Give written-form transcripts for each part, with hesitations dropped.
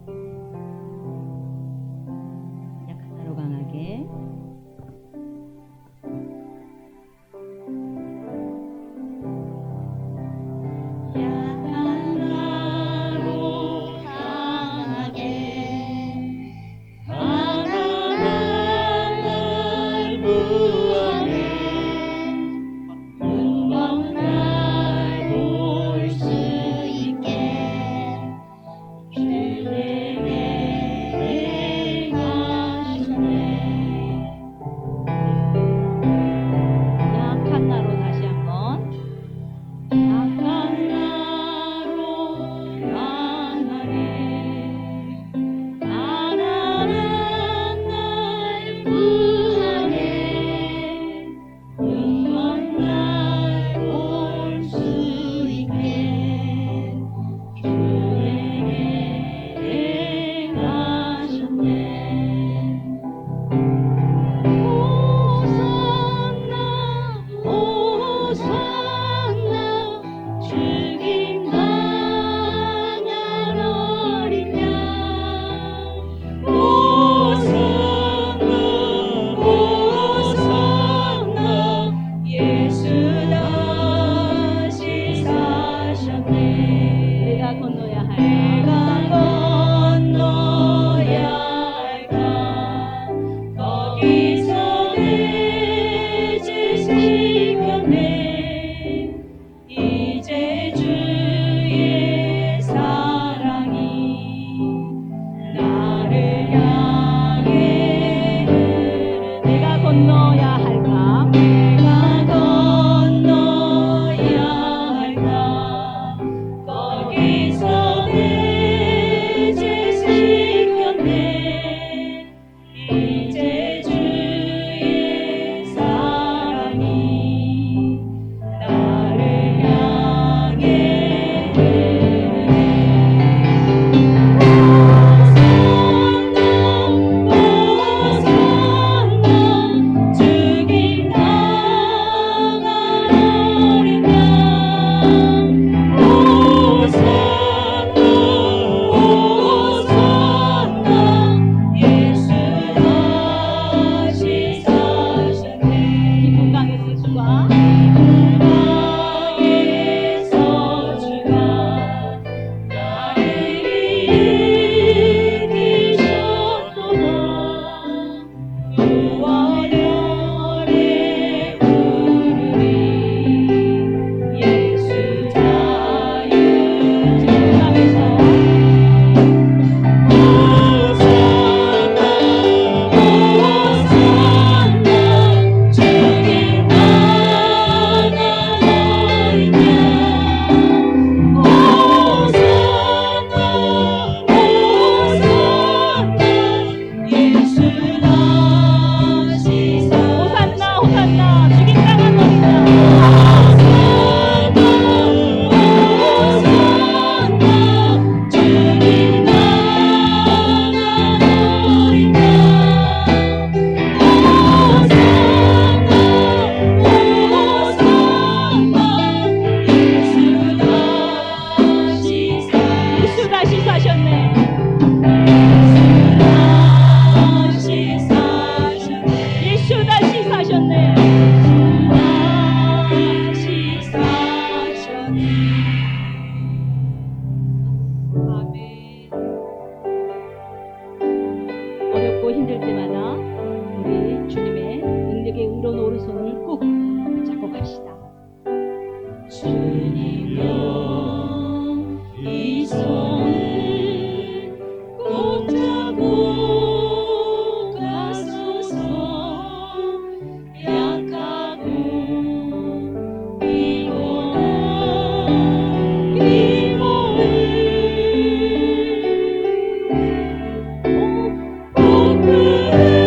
약한 나로 강하게. 어렵고 힘들 때마다 우리 주님의 능력의 의로운 오른손을 꼭 붙잡고 갑시다. 주님여 이 손을 꼭 잡고 가소서. 약하고 피곤한 이 몸을 꼭 붙들어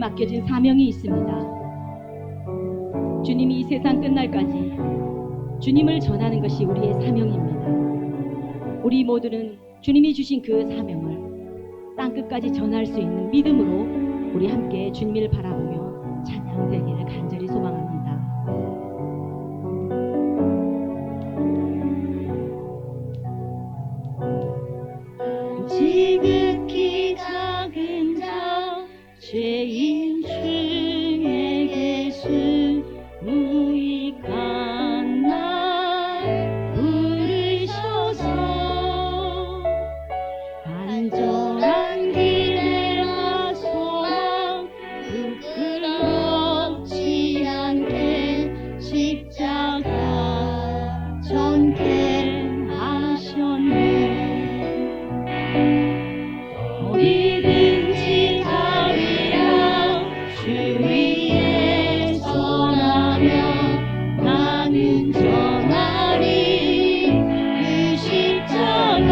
맡겨진 사명이 있습니다. 주님이 이 세상 끝날까지 주님을 전하는 것이 우리의 사명입니다. 우리 모두는 주님이 주신 그 사명을 땅끝까지 전할 수 있는 믿음으로 우리 함께 주님을 바라보며 찬양되기를 간절히 소망합니다. 지극히 작은 자 죄인 중에 계신 무익한 날 부르셔서 간절한 기대와 소망 부끄럽지 않게 십자가 전개하셨네. 어디든지 가리라 주 위에 전하며 나는 전하리 그 십자가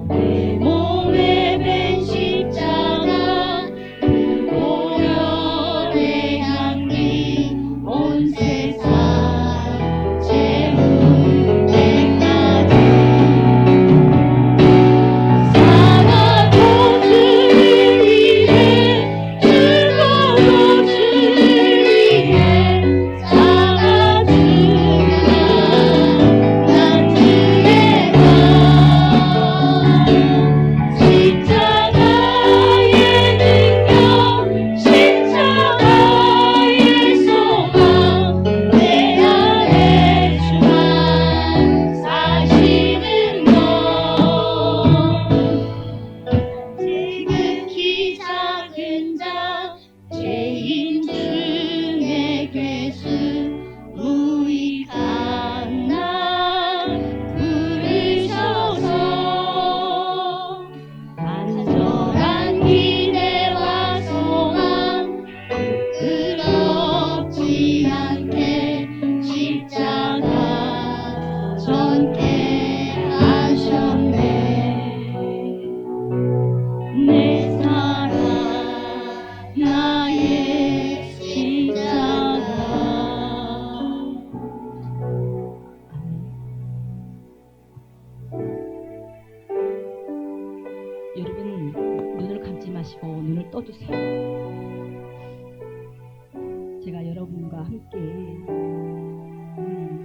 내 몸에 밴 십자가 그 보혈의 향기 온 세상 채울 때까지 살아도 주를 위해 죽어도 주를 위해 살아주리라. 난 주의 십자가의 능력 십자가의 소망 내 안에 주만 사시는 것 지극히 작은 자 죄인 중에 계신 무익한 날 부르셔서 간절한 기대와 소망 부끄럽지 않게 십자가 전개하셨네. 내 사랑 나의 십자가. 여러분 눈을 감지 마시고 눈을 떠주세요. 제가 여러분과 함께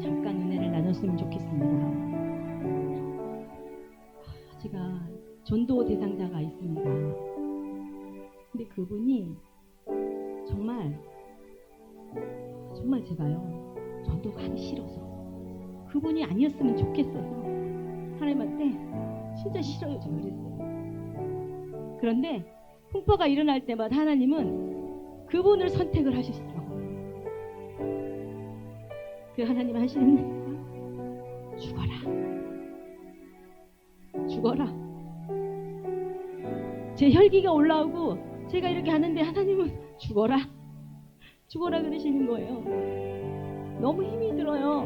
잠깐 은혜를 나눴으면 좋겠습니다. 제가 전도 대상자가 있습니다. 근데 그분이 정말 제가요 전도가 하기 싫어서 그분이 아니었으면 좋겠어요. 하나님한테 진짜 싫어요 저 그랬어요. 그런데 풍파가 일어날 때마다 하나님은 그분을 선택을 하시더라고요. 그 하나님 하시는 얘기가 죽어라. 제 혈기가 올라오고 제가 이렇게 하는데 하나님은 죽어라 그러시는 거예요. 너무 힘이 들어요.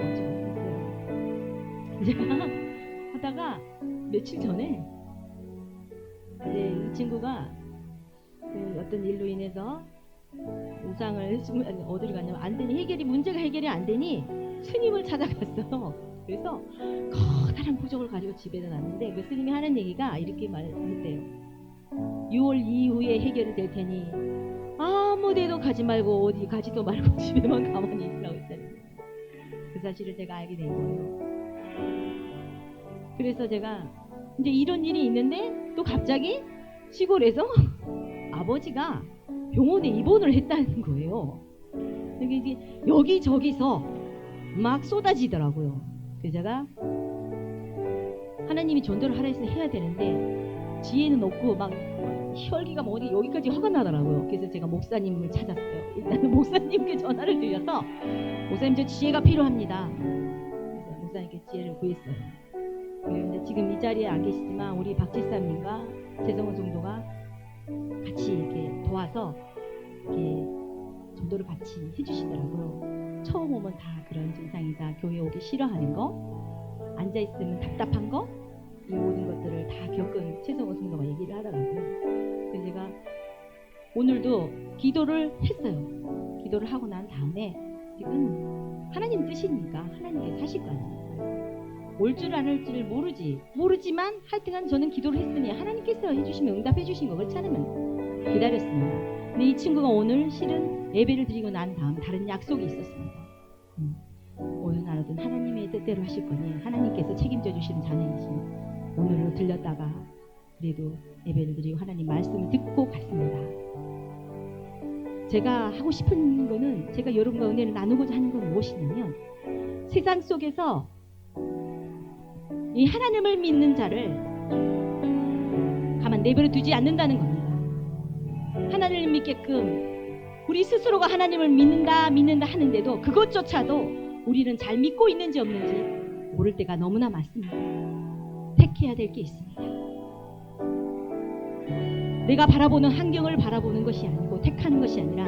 제가 하다가 며칠 전에 이제 이 친구가 그 어떤 일로 인해서 우상을 어디로 갔냐면 안 되니 문제가 해결이 안 되니 스님을 찾아갔어요. 그래서 커다란 부적을 가지고 집에다 놨는데 그 스님이 하는 얘기가 이렇게 말했대요. 6월 이후에 해결이 될 테니 아무 데도 가지 말고 어디 가지도 말고 집에만 가만히 있으라고 했다는 거예요. 그 사실을 제가 알게 된 거예요. 그래서 제가 이제 이런 일이 있는데 또 갑자기 시골에서 아버지가 병원에 입원을 했다는 거예요. 이게 여기저기서 막 쏟아지더라고요. 그래서 제가 하나님이 전도를 하라 했으면 해야 되는데 지혜는 없고 막 혈기가 뭐 어디 여기까지 화가 나더라고요. 그래서 제가 목사님을 찾았어요. 일단은 목사님께 전화를 드려서 목사님 저 지혜가 필요합니다. 그래서 목사님께 지혜를 구했어요. 그런데 지금 이 자리에 안 계시지만 우리 박지사님과 재성원 정도가 같이 이렇게 도와서 이렇게 전도를 같이 해주시더라고요. 처음 오면 다 그런 증상이다. 교회 오기 싫어하는 거, 앉아 있으면 답답한 거, 이 모든 것들을 다 겪은 최성원 성도가 얘기를 하더라고요. 그래서 제가 오늘도 기도를 했어요. 기도를 하고 난 다음에 이건 하나님 뜻이니까 하나님께서 하실 거 아니에요. 올 줄 안 올 줄 모르지만 하여튼간 저는 기도를 했으니 하나님께서 해주시면 응답해 주신 거 그렇지 않으면 기다렸습니다. 근데 이 친구가 오늘 실은 예배를 드리고 난 다음 다른 약속이 있었습니다. 오늘 나라든 하나님의 뜻대로 하실 거니 하나님께서 책임져 주시는 자녀이신 오늘로 들렸다가 그래도 예배를 드리고 하나님 말씀을 듣고 갔습니다. 제가 하고 싶은 거는 제가 여러분과 은혜를 나누고자 하는 건 무엇이냐면 세상 속에서 이 하나님을 믿는 자를 가만 내버려 두지 않는다는 겁니다. 하나님을 믿게끔 우리 스스로가 하나님을 믿는다 하는데도 그것조차도 우리는 잘 믿고 있는지 없는지 모를 때가 너무나 많습니다. 택해야 될 게 있습니다. 내가 바라보는 환경을 바라보는 것이 아니고 택하는 것이 아니라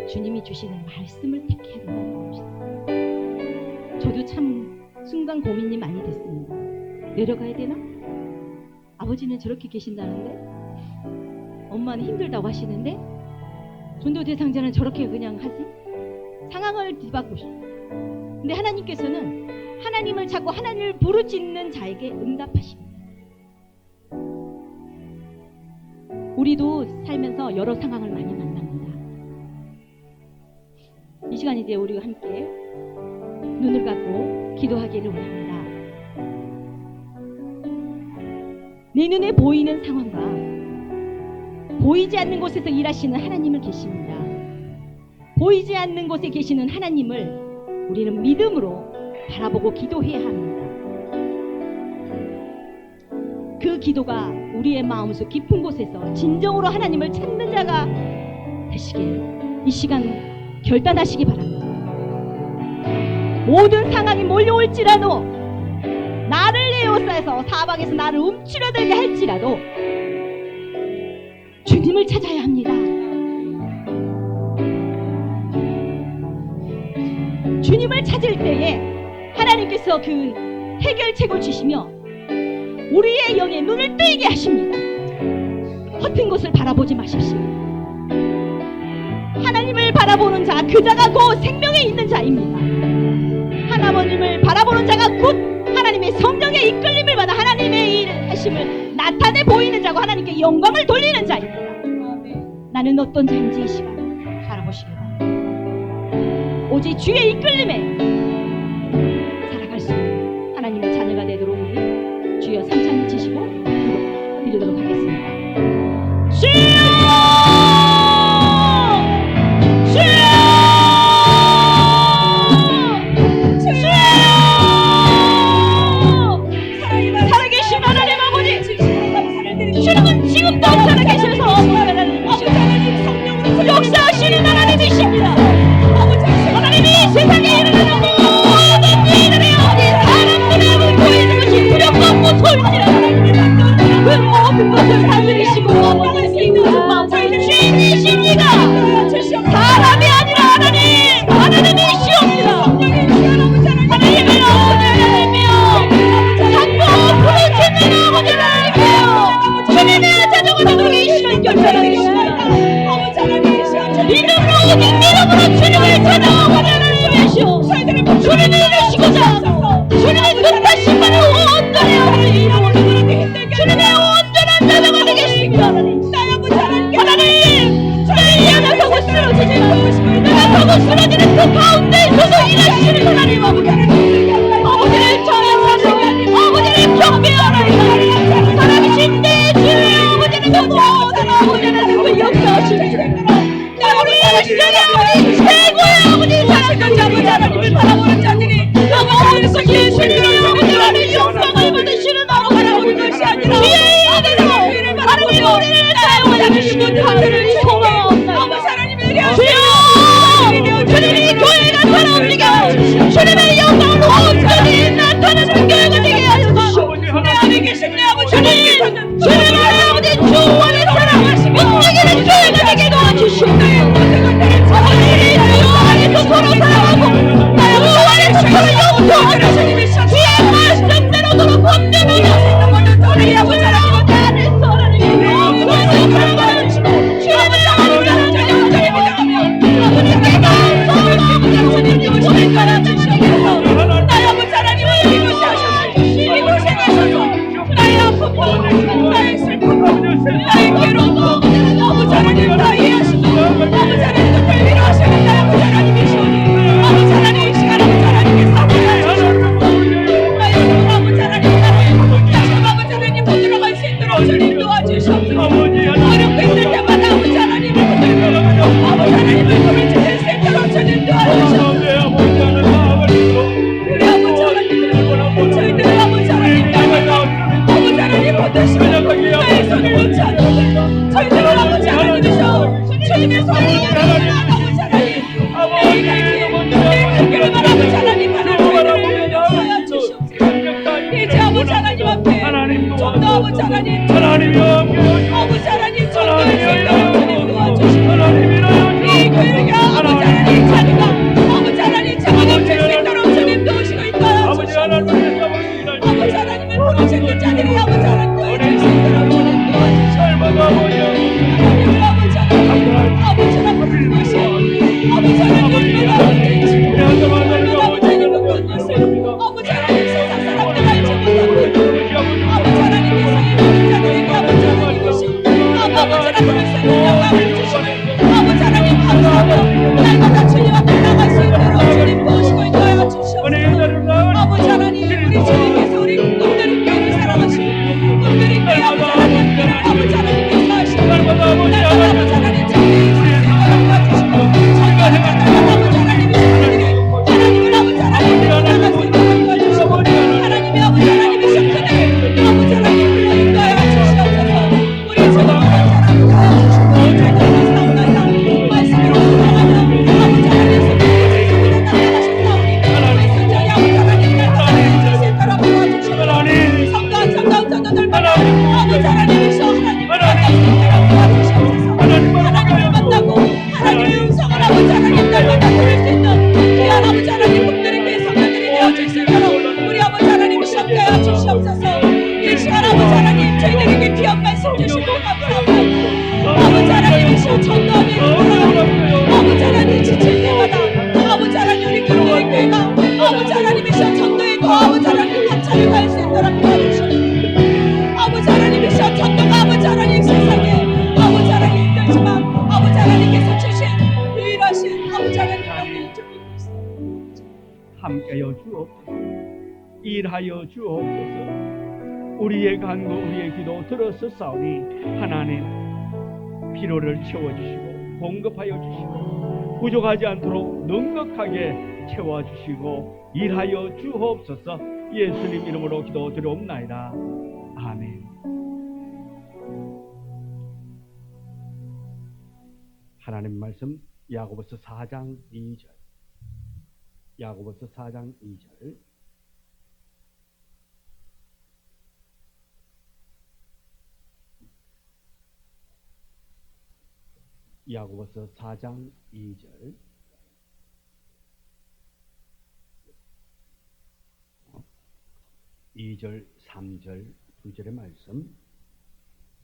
주님이 주시는 말씀을 택해야 된다는 것입니다. 저도 참 순간 고민이 많이 됐습니다. 내려가야 되나? 아버지는 저렇게 계신다는데 엄마는 힘들다고 하시는데 전도 대상자는 저렇게 그냥 하지? 상황을 뒤바꾸고 싶어요. 근데 하나님께서는 하나님을 찾고 하나님을 부르짖는 자에게 응답하십니다. 우리도 살면서 여러 상황을 많이 만납니다. 이 시간 이제 우리가 함께 눈을 감고 기도하기를 원합니다. 내 눈에 보이는 상황과 보이지 않는 곳에서 일하시는 하나님을 계십니다. 보이지 않는 곳에 계시는 하나님을 우리는 믿음으로 바라보고 기도해야 합니다. 그 기도가 우리의 마음속 깊은 곳에서 진정으로 하나님을 찾는 자가 되시길 이 시간 결단하시기 바랍니다. 모든 상황이 몰려올지라도 나를 에워싸서 사방에서 나를 움츠러들게 할지라도 주님을 찾아야 합니다. 주님을 찾을 때에 하나님께서 그 해결책을 주시며 우리의 영의 눈을 뜨이게 하십니다. 허튼 것을 바라보지 마십시오. 하나님을 바라보는 자, 그 자가 곧 생명에 있는 자입니다. 하나님을 바라보는 자가 곧 하나님의 성령의 이끌림을 받아 하나님의 일을 하심을 나타내 보이는 자고 하나님께 영광을 돌리는 자입니다. 나는 어떤 자인지 이 시간 바라보시기 바랍니다. 오직 주의 이끌림에 살아갈 수 있는 하나님의 자녀가 되도록 우리 주여 삼창을 치시고 드리도록 하겠습니다. 주여! 살아계신 하나님 아버지, 주님은 지금도 살아계셔서 역사하시는 하나님이십니다. 하나님이 세상에 일어나는 모든 일들이 사람들의 보이는 것이 두렵고 무서울지라도 그 모든 것을 다스리시고 주인이십니다. 사람이 아니라 하나님이시옵니다. 하나님을 하나님이여 참고 부르짖는 아버지를 주님의 자녀가 되도록 이 시간 결단을 아버지 하나님 하나님이 함께하시고 아버지 하나님 전도할 수 하나님이 있도록 주님 도와주시고 하나님이 이 교회가 아버지 하나님 자리가 아버지 하나님 차가 넘칠 수 있도록 주님 도우시고 있어요. 아버지 하나님의 싸움을 일할 아버지 하나님을 부르시는 자들이 아버지 하나님 도와줄 수 있도록 주님 도와주시고 삶과 아버지 하나님을 아버지 하나님 아버지 하나님 것이 아버지 하나님 얼마나 아버지 하나님 그 것을 아버지 하나님 세상 사람들 알지 못하고 아버지 하나님께서 이 모든 자들에게 아버지 하나님 것이 아버지 하나님께서 영광을 주시고 아버지 하나님 감사하고 날마다 주님 앞에 나갈 수 있도록 주님 도우시고 있어요. 주시옵소서. 아버지 하나님 우리 주님께서 우리 꿈들이 교회를 사랑하시고 꿈들이 교회 아버지 하나님 아버지 하나님께서 하시고 날마다 아버지 하나님 자기의 인생을 도와주시고 전도하는 자들과 아버지 하나님의 식구들이 하나님을 아버지 하나님께 나갈 수 있도록 도와주시고 하나님의 아버지 하나님의 식구들을 아버지 하나님 불러 인도하여 주시옵소서. 우리 주님 아버지 하나님 도와주시고 저희들의 말씀으로 순종하며 아버지 하나님 손에 나아가셨사오니 그 순종이 아버지 하나님 날마다 이루어질 수 있도록 도와주시고 성도한 성도들마다 아버지 하나님이셔 하나님을 만날 수 있도록 도와주시옵소서. 하나님을 만나고 하나님의 음성을 아버지 하나님 날마다 들을 수 있는 귀한 아버지 하나님 분들의 교회 성도들이 되어줄 수 있도록 우리 아버지 하나님 시험하여 주시옵소서. 이 시간 아버지 하나님 저희들에게 귀한 말씀 주시고 감사합니다. 아버지 하나님이시여 전도하며 인도하여 아버지 하나님 지칠 때마다 아버지 하나님 우리 그리스도의 교회가 아버지 하나님이시여 전도에 더 아버지 하나님 감찰을 다할 수 있도록 도와주시옵소서. 아버지 하나님이시여 전도가 아버지 하나님 세상에 아버지 하나님 힘들지만 아버지 하나님께서 주신 유일하신 아버지 하나님을 좀 믿고 있습니다. 함께하여 주옵소서. 일하여 주옵소서. 우리의 간구 우리의 기도 들었사오니 하나님 필요를 채워주시고 공급하여 주시고 부족하지 않도록 넉넉하게 채워주시고 일하여 주옵소서. 예수님 이름으로 기도드리옵나이다. 아멘. 하나님 말씀 야고보서 4장 2절. 야고보서 4장 2절. 야고보서 4장 2절. 이 절 3절, 2절의 말씀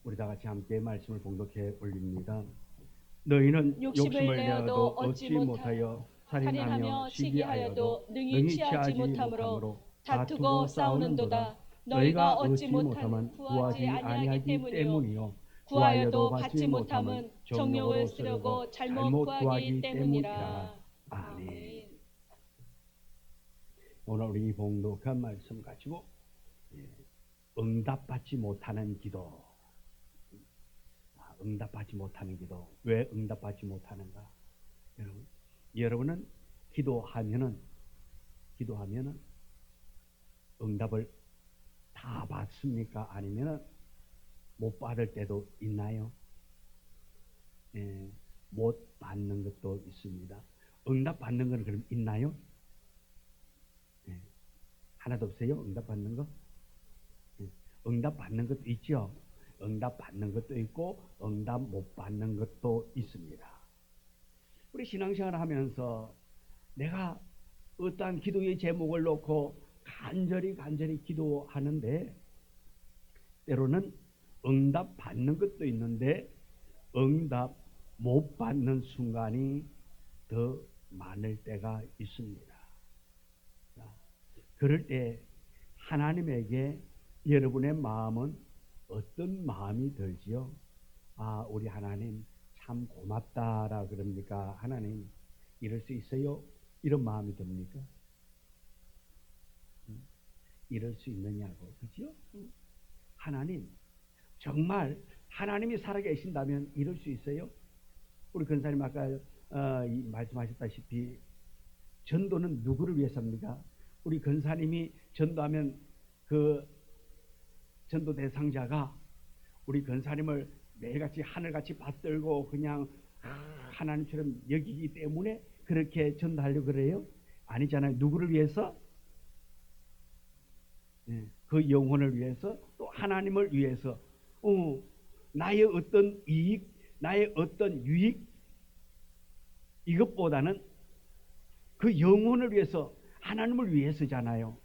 우리 다 같이 함께 말씀을 봉독해 올립니다. 너희는 욕심을 내어도 얻지 못하여 살인하며 시기하여도 능히 취하지 못함으로 다투고 싸우는도다. 너희가 얻지 못함은 구하지 아니하기 때문이요 구하여도 받지 못함은 정욕을 쓰려고 잘못 구하기 때문이라. 아멘. 오늘 우리 봉독한 말씀 가지고 응답받지 못하는 기도. 응답받지 못하는 기도. 왜 응답받지 못하는가? 여러분은 기도하면은 응답을 다 받습니까? 아니면은 못 받을 때도 있나요? 못 받는 것도 있습니다. 응답 받는 건 그럼 있나요? 하나도 없어요? 응답 받는 거? 응답 받는 것도 있죠. 응답 받는 것도 있고 응답 못 받는 것도 있습니다. 우리 신앙생활을 하면서 내가 어떠한 기도의 제목을 놓고 간절히 기도하는데 때로는 응답 받는 것도 있는데 응답 못 받는 순간이 더 많을 때가 있습니다. 그럴 때 하나님에게 여러분의 마음은 어떤 마음이 들지요? 우리 하나님 참 고맙다라 그럽니까? 하나님 이럴 수 있어요? 이런 마음이 듭니까? 이럴 수 있느냐고, 그죠? 하나님 정말 하나님이 살아계신다면 이럴 수 있어요? 우리 근사님 아까 말씀하셨다시피 전도는 누구를 위해서입니까? 우리 근사님이 전도하면 그 전도 대상자가 우리 근사님을 매일같이 하늘같이 받들고 그냥 하나님처럼 여기기 때문에 그렇게 전도하려고 그래요? 아니잖아요. 누구를 위해서? 그 영혼을 위해서, 또 하나님을 위해서 나의 어떤 이익, 나의 어떤 유익 이것보다는 그 영혼을 위해서 하나님을 위해서잖아요.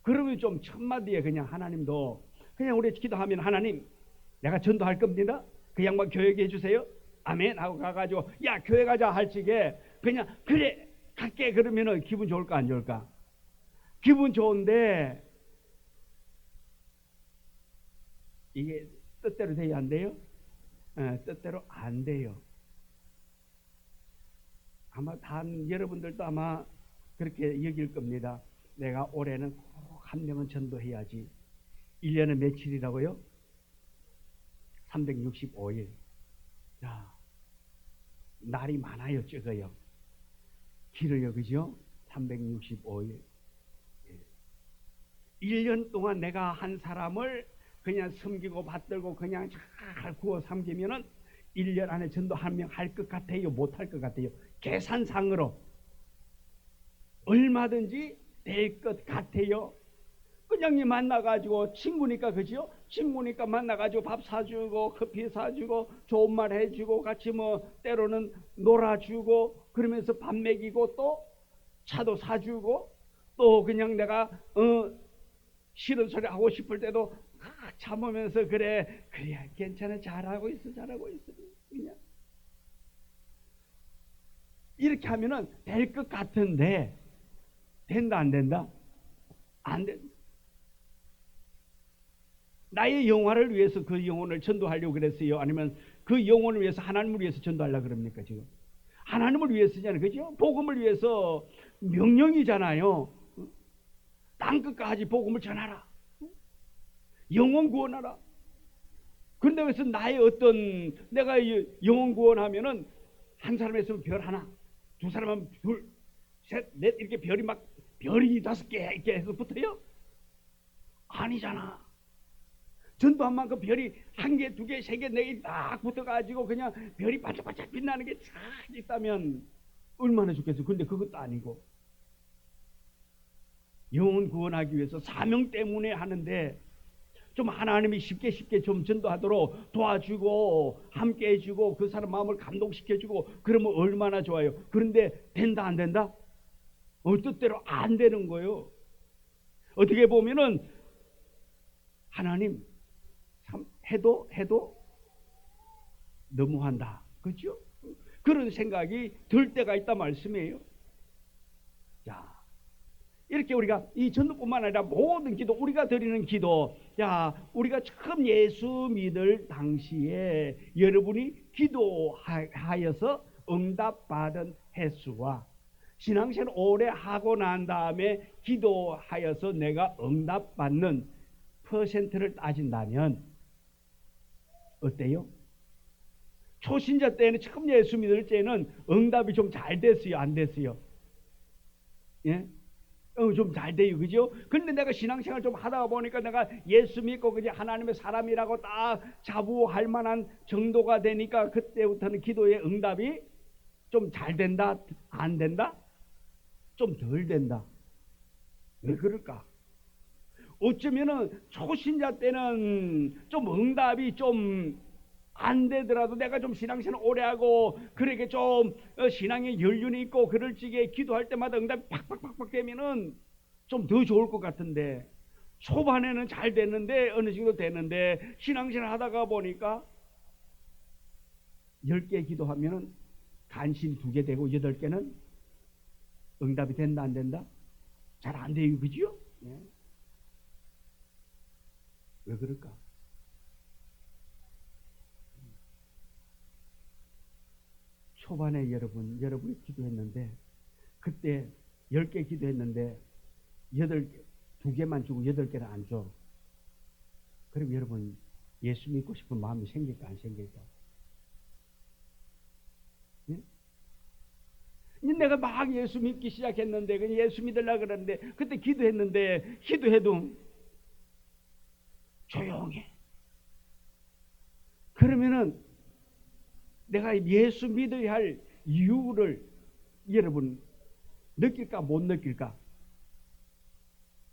그러면 좀 첫마디에 그냥 하나님도 그냥 우리 기도하면 하나님 내가 전도할 겁니다. 그 양반 교회에 해주세요. 아멘 하고 가가지고 야 교회 가자 할 적에 그냥 그래 갈게 그러면은 기분 좋을까 안 좋을까? 기분 좋은데 이게 뜻대로 돼야 안 돼요? 뜻대로 안 돼요. 아마 여러분들도 아마 그렇게 여길 겁니다. 내가 올해는 꼭 한 명은 전도해야지. 1년에 며칠이라고요? 365일. 자, 날이 많아요, 적어요. 길어요, 그죠? 365일. 1년 동안 내가 한 사람을 그냥 섬기고 받들고 그냥 잘 구워 삼기면은 1년 안에 전도 한 명 할 것 같아요? 못 할 것 같아요? 계산상으로 얼마든지 될 것 같아요. 그냥 만나가지고 친구니까 그죠? 친구니까 만나가지고 밥 사주고 커피 사주고 좋은 말 해주고 같이 뭐 때로는 놀아주고 그러면서 밥 먹이고 또 차도 사주고 또 그냥 내가 싫은 소리 하고 싶을 때도 참으면서 그래 괜찮아 잘하고 있어 그냥 이렇게 하면은 될 것 같은데 된다 안 된다? 안 된다. 나의 영화를 위해서 그 영혼을 전도하려고 그랬어요? 아니면 그 영혼을 위해서 하나님을 위해서 전도하려고 그럽니까 지금? 하나님을 위해서잖아요. 그죠? 복음을 위해서 명령이잖아요. 땅끝까지 복음을 전하라. 영혼 구원하라. 그런데 그래서 나의 어떤 내가 영혼 구원하면은 한 사람 있으면 별 하나, 두 사람 하면 둘, 셋, 넷 이렇게 별이 5개 이렇게 해서 붙어요? 아니잖아. 전도한 만큼 별이 1개, 2개, 3개, 4개 딱 붙어가지고 그냥 별이 반짝반짝 빛나는 게 쫙 있다면 얼마나 좋겠어요. 근데 그것도 아니고 영혼 구원하기 위해서 사명 때문에 하는데 좀 하나님이 쉽게 좀 전도하도록 도와주고 함께 해주고 그 사람 마음을 감동시켜주고 그러면 얼마나 좋아요. 그런데 된다 안 된다? 뜻대로 안 되는 거예요. 어떻게 보면은 하나님 참 해도 너무한다. 그렇죠? 그런 생각이 들 때가 있다 말씀이에요. 자, 이렇게 우리가 이 전도뿐만 아니라 모든 기도, 우리가 드리는 기도, 우리가 처음 예수 믿을 당시에 여러분이 기도하여서 응답받은 횟수와 신앙생활 오래 하고 난 다음에 기도하여서 내가 응답받는 퍼센트를 따진다면 어때요? 초신자 때는 처음 예수 믿을 때는 응답이 좀 잘 됐어요? 안 됐어요? 예? 좀 잘 돼요. 그죠? 근데 내가 신앙생활 좀 하다 보니까 내가 예수 믿고 그냥 하나님의 사람이라고 딱 자부할 만한 정도가 되니까 그때부터는 기도의 응답이 좀 잘 된다? 안 된다? 좀 덜 된다. 왜 그럴까? 어쩌면은 초신자 때는 좀 응답이 좀 안 되더라도 내가 좀 신앙생활 오래 하고 그렇게 좀 신앙의 연륜이 있고 그럴 적에 기도할 때마다 응답이 팍팍팍팍 되면은 좀 더 좋을 것 같은데 초반에는 잘 됐는데 어느 정도 됐는데 신앙생활 하다가 보니까 10개 기도하면은 간신 2개 되고 8개는 응답이 된다 안 된다? 잘 안 돼요. 그죠? 네. 왜 그럴까? 초반에 여러분이 기도했는데 그때 10개 기도했는데 2개만 주고 8개는 안 줘. 그럼 여러분 예수 믿고 싶은 마음이 생길까 안 생길까? 예? 내가 막 예수 믿기 시작했는데 그냥 예수 믿으려고 그러는데 그때 기도했는데 기도해도 조용해. 그러면은 내가 예수 믿어야 할 이유를 여러분 느낄까 못 느낄까?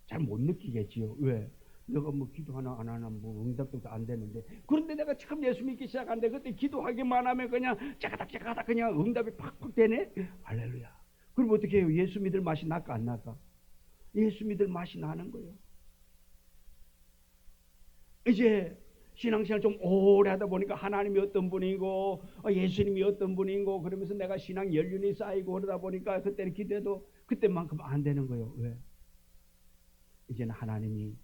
잘 못 느끼겠지요. 왜? 내가 뭐 기도하나 안 하나 뭐 응답도 안 되는데, 그런데 내가 처음 예수 믿기 시작한데 그때 기도하기만 하면 그냥 짜가닥 그냥 응답이 팍팍 되네. 할렐루야. 그럼 어떻게 해요? 예수 믿을 맛이 날까 안 날까? 예수 믿을 맛이 나는 거예요. 이제 신앙생활 좀 오래 하다 보니까 하나님이 어떤 분이고 예수님이 어떤 분이고 그러면서 내가 신앙 연륜이 쌓이고 그러다 보니까 그때는 기대도 그때만큼 안 되는 거예요. 왜? 이제는 하나님이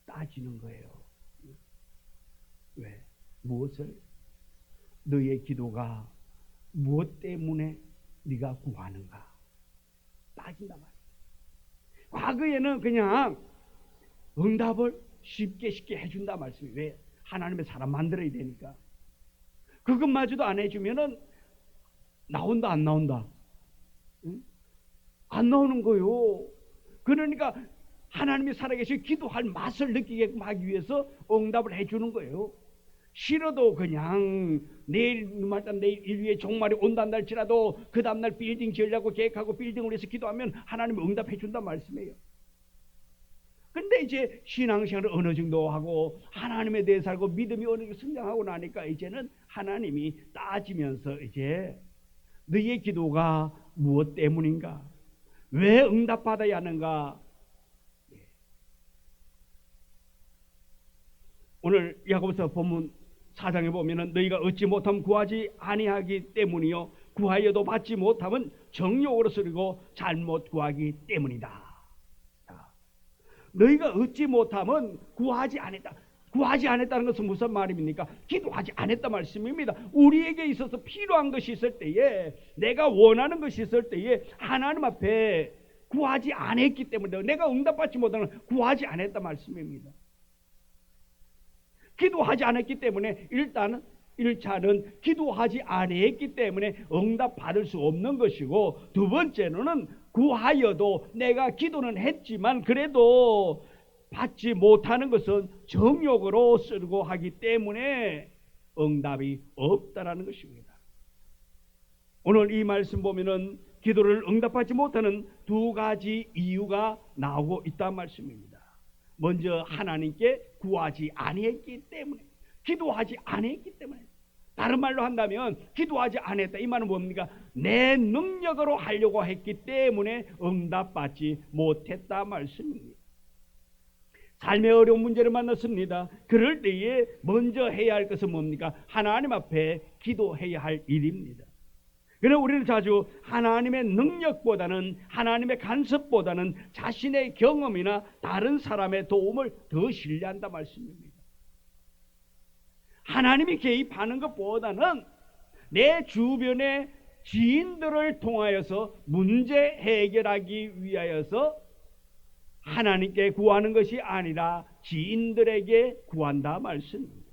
따지는 거예요. 왜? 무엇을? 너의 기도가 무엇 때문에 네가 구하는가? 따진단 말이에요. 과거에는 그냥 응답을 쉽게 해준다 말씀이에요. 왜? 하나님의 사람 만들어야 되니까. 그것마저도 안 해주면은 나온다 안 나온다? 응? 안 나오는 거요. 그러니까 하나님이 살아계시 기도할 맛을 느끼게끔 하기 위해서 응답을 해주는 거예요. 싫어도 그냥 내일 위에 종말이 온다는 할지라도 그 다음날 빌딩 지으려고 계획하고 빌딩을 위해서 기도하면 하나님이 응답해 준단 말씀이에요. 근데 이제 신앙생활을 어느 정도 하고 하나님에 대해 살고 믿음이 어느 정도 성장하고 나니까 이제는 하나님이 따지면서 이제 너의 기도가 무엇 때문인가? 왜 응답받아야 하는가? 오늘 야고보서 본문 4장에 보면은 너희가 얻지 못하면 구하지 아니하기 때문이요 구하여도 받지 못하면 정욕으로 쓰리고 잘못 구하기 때문이다. 너희가 얻지 못하면 구하지 않았다. 구하지 않았다는 것은 무슨 말입니까? 기도하지 않았다 말씀입니다. 우리에게 있어서 필요한 것이 있을 때에, 내가 원하는 것이 있을 때에 하나님 앞에 구하지 않았기 때문에, 내가 응답받지 못하는 구하지 않았다 말씀입니다. 기도하지 않았기 때문에 일단은 1차는 기도하지 않았기 때문에 응답 받을 수 없는 것이고, 두 번째로는 구하여도 내가 기도는 했지만 그래도 받지 못하는 것은 정욕으로 쓰고 하기 때문에 응답이 없다라는 것입니다. 오늘 이 말씀 보면은 기도를 응답받지 못하는 두 가지 이유가 나오고 있다는 말씀입니다. 먼저 하나님께 구하지 아니했기 때문에, 기도하지 아니했기 때문에. 다른 말로 한다면 기도하지 않았다 이 말은 뭡니까? 내 능력으로 하려고 했기 때문에 응답받지 못했다 말씀입니다. 삶의 어려운 문제를 만났습니다. 그럴 때에 먼저 해야 할 것은 뭡니까? 하나님 앞에 기도해야 할 일입니다. 그러나 우리는 자주 하나님의 능력보다는, 하나님의 간섭보다는 자신의 경험이나 다른 사람의 도움을 더 신뢰한다 말씀입니다. 하나님이 개입하는 것보다는 내 주변의 지인들을 통하여서 문제 해결하기 위하여서 하나님께 구하는 것이 아니라 지인들에게 구한다 말씀입니다.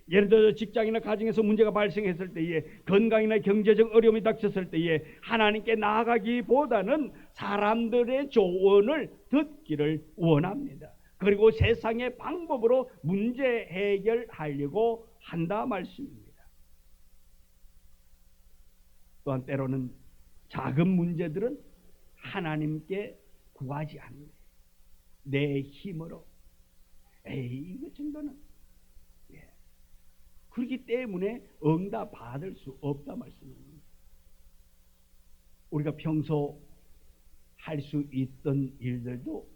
예를 들어 직장이나 가정에서 문제가 발생했을 때에, 건강이나 경제적 어려움이 닥쳤을 때에 하나님께 나아가기보다는 사람들의 조언을 듣기를 원합니다. 그리고 세상의 방법으로 문제 해결하려고 한다 말씀입니다. 또한 때로는 작은 문제들은 하나님께 구하지 않는, 내 힘으로 이거 정도는, 그렇기 때문에 응답 받을 수 없다 말씀입니다. 우리가 평소 할 수 있던 일들도,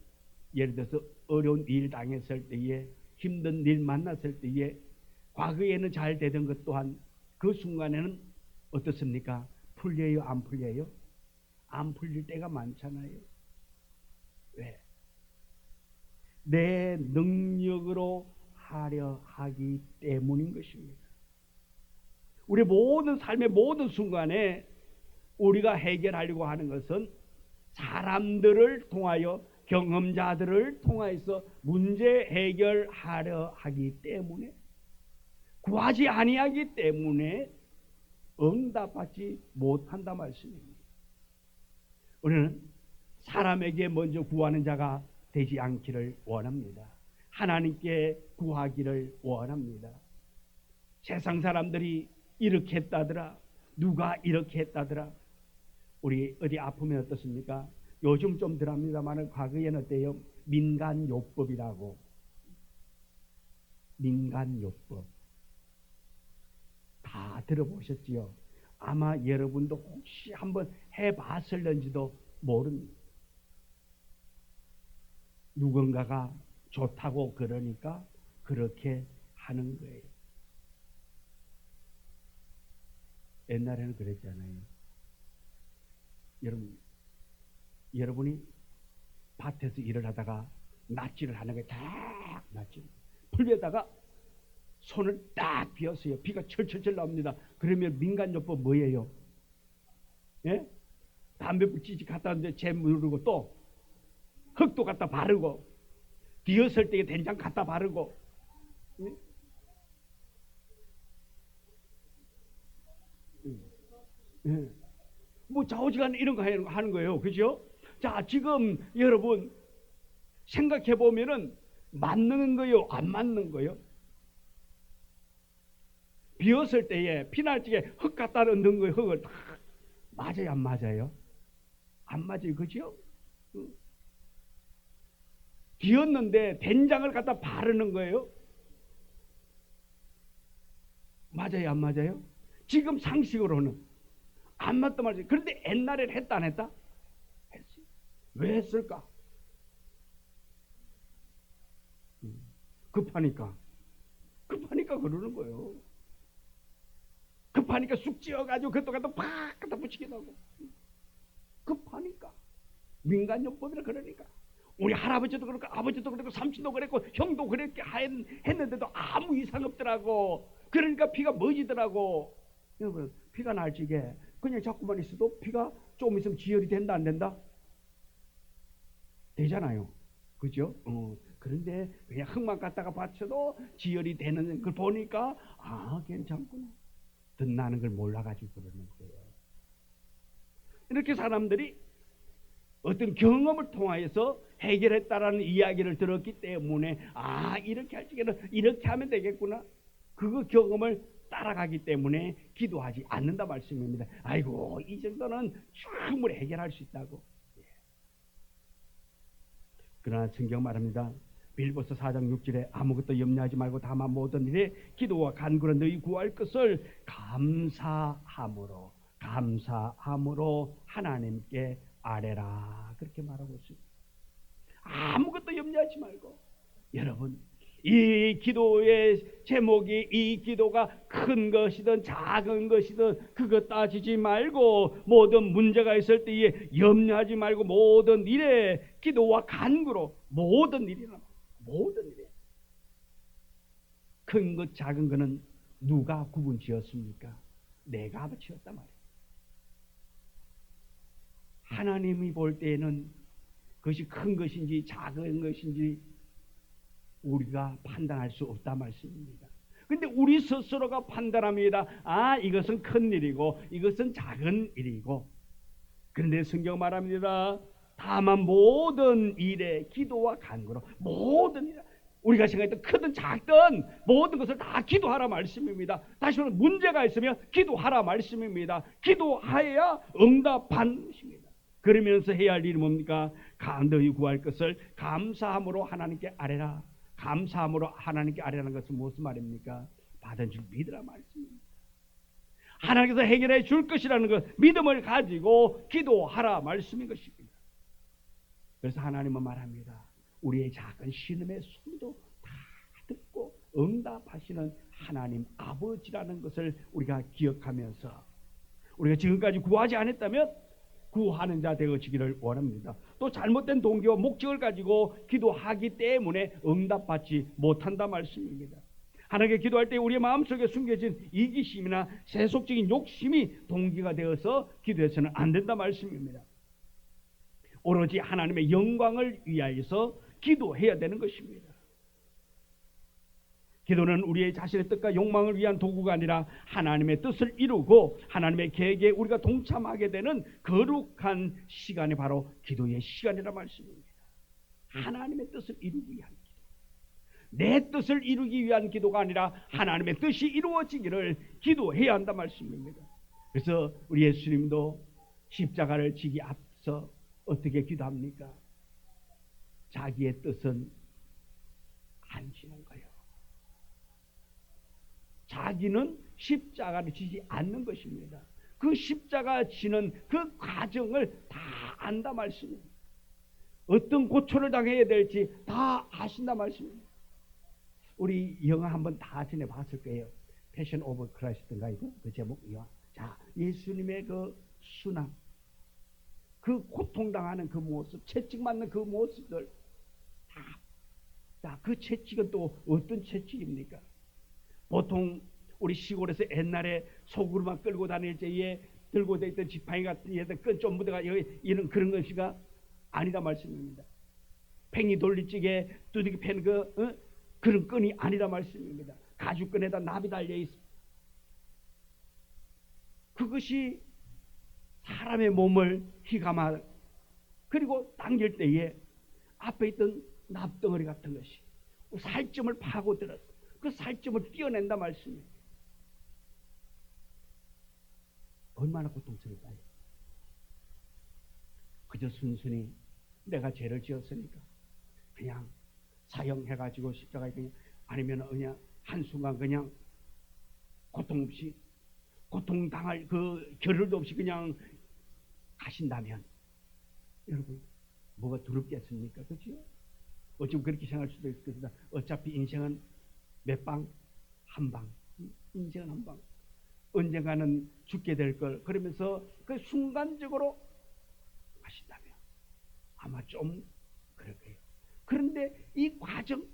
예를 들어서 어려운 일 당했을 때에, 힘든 일 만났을 때에, 과거에는 잘 되던 것 또한 그 순간에는 어떻습니까? 풀려요? 안 풀려요? 안 풀릴 때가 많잖아요. 왜? 내 능력으로 하려 하기 때문인 것입니다. 우리 모든 삶의 모든 순간에 우리가 해결하려고 하는 것은 사람들을 통하여, 경험자들을 통해서 문제 해결하려 하기 때문에, 구하지 아니하기 때문에 응답받지 못한다 말씀입니다. 우리는 사람에게 먼저 구하는 자가 되지 않기를 원합니다. 하나님께 구하기를 원합니다. 세상 사람들이 이렇게 했다더라, 누가 이렇게 했다더라. 우리 어디 아프면 어떻습니까? 요즘 좀 덜합니다만 과거에는 어때요? 민간요법이라고. 민간요법. 다 들어보셨지요? 아마 여러분도 혹시 한번 해봤을런지도 모릅니다. 누군가가 좋다고 그러니까 그렇게 하는 거예요. 옛날에는 그랬잖아요. 여러분이 밭에서 일을 하다가 낫지를 하는 게 딱 낫지. 풀에다가 손을 딱 비었어요. 비가 철철철 나옵니다. 그러면 민간요법 뭐예요? 예? 담배불 찌직 갖다 놨는데 재 누르고 또 흙도 갖다 바르고 비었을 때 된장 갖다 바르고. 예? 예. 뭐 좌우지간 이런 거 하는 거예요. 그죠? 자, 지금 여러분 생각해 보면은 맞는 거요, 안 맞는 거요? 비었을 때에 피날 적에 흙 갖다 넣는 거예요. 흙을 다 맞아요, 안 맞아요? 안 맞아요, 그죠? 비었는데 된장을 갖다 바르는 거예요. 맞아요, 안 맞아요? 지금 상식으로는 안 맞단 말이에요. 그런데 옛날에는 했다 안 했다? 했지. 왜 했을까? 급하니까 그러는 거예요. 급하니까 쑥 찌어가지고 그것도 갖다 팍 갖다 붙이기도 하고. 급하니까. 민간요법이라 그러니까. 우리 할아버지도 그렇고 아버지도 그랬고 삼촌도 그랬고 형도 그렇게 했는데도 아무 이상 없더라고. 그러니까 피가 멎이더라고. 여러분, 피가 날 적에 그냥 자꾸만 있어도 피가 좀 있으면 지혈이 된다 안 된다? 되잖아요. 그죠? 그런데 그냥 흙만 갖다가 받쳐도 지혈이 되는 걸 보니까 괜찮구나. 덧나는 걸 몰라가지고 그러는 거예요. 이렇게 사람들이 어떤 경험을 통하여서 해결했다라는 이야기를 들었기 때문에 이렇게 할 적에는 이렇게 하면 되겠구나. 그 경험을 따라가기 때문에 기도하지 않는다 말씀입니다. 아이고, 이 정도는 충분히 해결할 수 있다고. 그러나 성경 말합니다. 빌보서 4장 6절에 아무것도 염려하지 말고 다만 모든 일에 기도와 간구로 너희 구할 것을 감사함으로 하나님께 아뢰라. 그렇게 말하고 있습니다. 아무것도 염려하지 말고. 여러분, 이 기도의 제목이 이 기도가 큰 것이든 작은 것이든 그것 따지지 말고 모든 문제가 있을 때에 염려하지 말고 모든 일에 기도와 간구로 모든 일에 큰 것 작은 것은 누가 구분 지었습니까? 내가 지었단 말이에요. 하나님이 볼 때에는 그것이 큰 것인지 작은 것인지 우리가 판단할 수 없다 말씀입니다. 근데 우리 스스로가 판단합니다. 이것은 큰 일이고 이것은 작은 일이고. 그런데 성경 말합니다. 다만 모든 일에 기도와 간구로 모든 일, 우리가 생각했던 크든 작든 모든 것을 다 기도하라 말씀입니다. 다시 말해 문제가 있으면 기도하라 말씀입니다. 기도하여야 응답하는 것입니다. 그러면서 해야 할 일이 뭡니까? 너희 구할 것을 감사함으로 하나님께 아뢰라. 감사함으로 하나님께 아뢰라는 것은 무슨 말입니까? 받은 줄 믿으라 말씀입니다. 하나님께서 해결해 줄 것이라는 것 믿음을 가지고 기도하라 말씀인 것입니다. 그래서 하나님은 말합니다. 우리의 작은 신음의 소리도 다 듣고 응답하시는 하나님 아버지라는 것을 우리가 기억하면서 우리가 지금까지 구하지 않았다면 구하는 자 되어지기를 원합니다. 또 잘못된 동기와 목적을 가지고 기도하기 때문에 응답받지 못한다 말씀입니다. 하나님께 기도할 때 우리의 마음속에 숨겨진 이기심이나 세속적인 욕심이 동기가 되어서 기도해서는 안 된다 말씀입니다. 오로지 하나님의 영광을 위하여서 기도해야 되는 것입니다. 기도는 우리의 자신의 뜻과 욕망을 위한 도구가 아니라 하나님의 뜻을 이루고 하나님의 계획에 우리가 동참하게 되는 거룩한 시간이 바로 기도의 시간이라 말씀입니다. 하나님의 뜻을 이루기 위한 기도. 내 뜻을 이루기 위한 기도가 아니라 하나님의 뜻이 이루어지기를 기도해야 한다 말씀입니다. 그래서 우리 예수님도 십자가를 지기 앞서 어떻게 기도합니까? 자기의 뜻은 안 지는 거예요. 자기는 십자가를 지지 않는 것입니다. 그 십자가 지는 그 과정을 다 안다 말씀입니다. 어떤 고초를 당해야 될지 다 아신다 말씀입니다. 우리 영화 한번 다 지내봤을 거예요. 패션 오브 크라이스트인가 이거? 그 제목이요. 자, 예수님의 그 순환, 그 고통당하는 그 모습, 채찍맞는 그 모습들 다. 자, 그 채찍은 또 어떤 채찍입니까? 보통 우리 시골에서 옛날에 소구로만 끌고 다닐 때에 들고 다녔던 지팡이 같은 얘들 끈좀 묻어가 이런 그런 것이가 아니다 말씀입니다. 팽이 돌리찌개 두들기 패는 그런 끈이 아니라 말씀입니다. 가죽끈에다 납이 달려 있습니다. 그것이 사람의 몸을 휘감아 그리고 당길 때에 앞에 있던 납덩어리 같은 것이 살점을 파고들어서 그 살점을 띄어낸다 말씀입니다. 얼마나 고통스러울까요? 그저 순순히 내가 죄를 지었으니까 그냥 사형해가지고 십자가에 그냥 아니면 그냥 한순간 그냥 고통 없이 고통당할 그 겨를도 없이 그냥 가신다면 여러분 뭐가 두렵겠습니까? 그렇죠? 어쩜 그렇게 생각할 수도 있겠습니다. 어차피 인생은 몇 방? 한 방. 인생은 한 방. 언젠가는 죽게 될 걸. 그러면서 그 순간적으로 가신다면 아마 좀 그럴 거예요. 그런데 이 과정,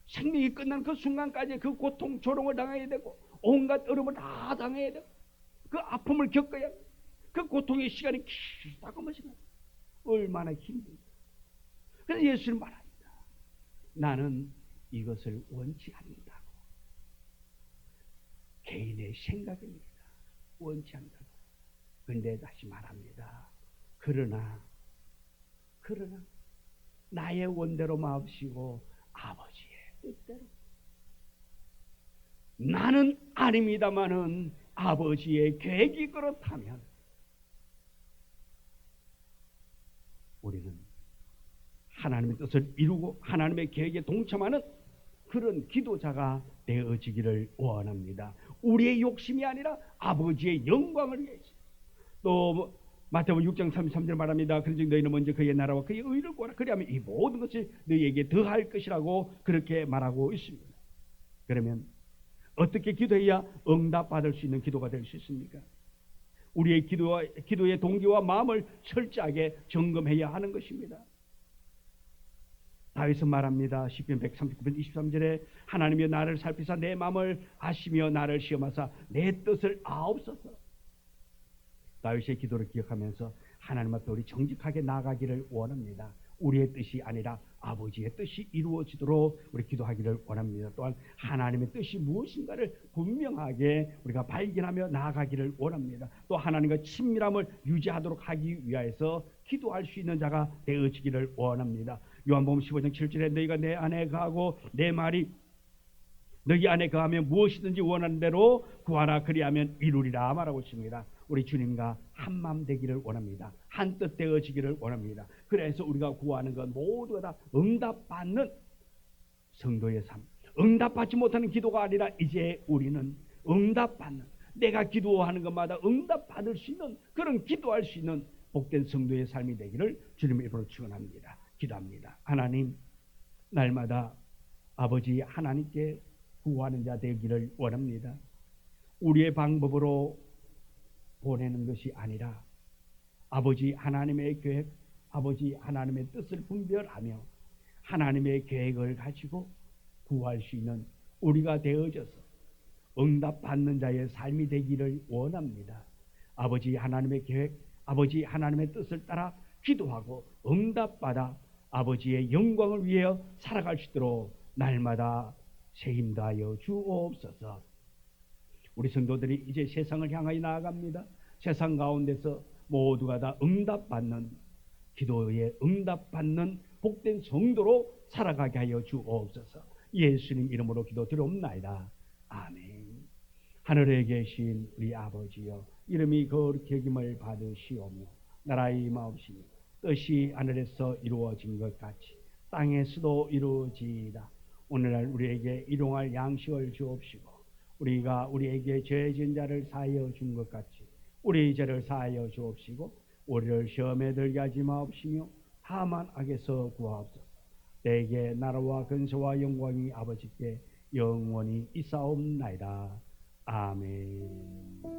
생명이 끝난 그 순간까지 그 고통, 조롱을 당해야 되고 온갖 어려움을 다 당해야 되고 그 아픔을 겪어야 그 고통의 시간이 길다고 하시면 얼마나 힘든가. 그래서 예수는 말합니다. 나는 이것을 원치 않는다고. 개인의 생각입니다. 원치 않다고. 그런데 다시 말합니다. 그러나 나의 원대로 마옵시고 아버지의 뜻대로. 나는 아닙니다마는 아버지의 계획이 그렇다면 우리는 하나님의 뜻을 이루고 하나님의 계획에 동참하는 그런 기도자가 되어지기를 원합니다. 우리의 욕심이 아니라 아버지의 영광을 위해서. 또 마태복음 6장 33절 말합니다. 그런즉 너희는 먼저 그의 나라와 그의 의를 구하라. 그리하면 이 모든 것이 너희에게 더할 것이라고 그렇게 말하고 있습니다. 그러면 어떻게 기도해야 응답받을 수 있는 기도가 될 수 있습니까? 우리의 기도의 동기와 마음을 철저하게 점검해야 하는 것입니다. 다윗은 말합니다. 시편 139편 23절에 하나님이여 나를 살피사 내 마음을 아시며 나를 시험하사 내 뜻을 아옵소서. 다윗의 기도를 기억하면서 하나님 앞에 우리 정직하게 나아가기를 원합니다. 우리의 뜻이 아니라 아버지의 뜻이 이루어지도록 우리 기도하기를 원합니다. 또한 하나님의 뜻이 무엇인가를 분명하게 우리가 발견하며 나아가기를 원합니다. 또 하나님과 친밀함을 유지하도록 하기 위하여서 기도할 수 있는 자가 되어지기를 원합니다. 요한복음 15장 7절에 너희가 내 안에 거하고 내 말이 너희 안에 거하면 무엇이든지 원하는 대로 구하라 그리하면 이루리라 말하고 있습니다. 우리 주님과 한마음 되기를 원합니다. 한뜻 되어지기를 원합니다. 그래서 우리가 구하는 것 모두가 다 응답받는 성도의 삶. 응답받지 못하는 기도가 아니라 이제 우리는 응답받는, 내가 기도하는 것마다 응답받을 수 있는 그런 기도할 수 있는 복된 성도의 삶이 되기를 주님의 이름으로 축원합니다. 기도합니다. 하나님, 날마다 아버지 하나님께 구하는 자 되기를 원합니다. 우리의 방법으로 보내는 것이 아니라 아버지 하나님의 계획, 아버지 하나님의 뜻을 분별하며 하나님의 계획을 가지고 구할 수 있는 우리가 되어져서 응답받는 자의 삶이 되기를 원합니다. 아버지 하나님의 계획, 아버지 하나님의 뜻을 따라 기도하고 응답받아 아버지의 영광을 위하여 살아갈 수 있도록 날마다 새 힘 다하여 주옵소서. 우리 성도들이 이제 세상을 향하여 나아갑니다. 세상 가운데서 모두가 다 응답받는, 기도에 응답받는 복된 성도로 살아가게 하여 주옵소서. 예수님 이름으로 기도드리옵나이다. 아멘. 하늘에 계신 우리 아버지여, 이름이 거룩히 여김을 받으시오며 나라의 임하옵시며 뜻이 하늘에서 이루어진 것 같이 땅에서도 이루어지이다. 오늘날 우리에게 일용할 양식을 주옵시고 우리가 우리에게 죄 지은 자를 사하여 준 것 같이 우리 죄를 사하여 주옵시고 우리를 시험에 들게 하지 마옵시며 다만 악에서 구하옵소서. 내게 나라와 근세와 영광이 아버지께 영원히 있사옵나이다. 아멘.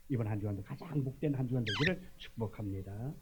이번 한 주간도 가장 복된 한 주간 되기를 축복합니다.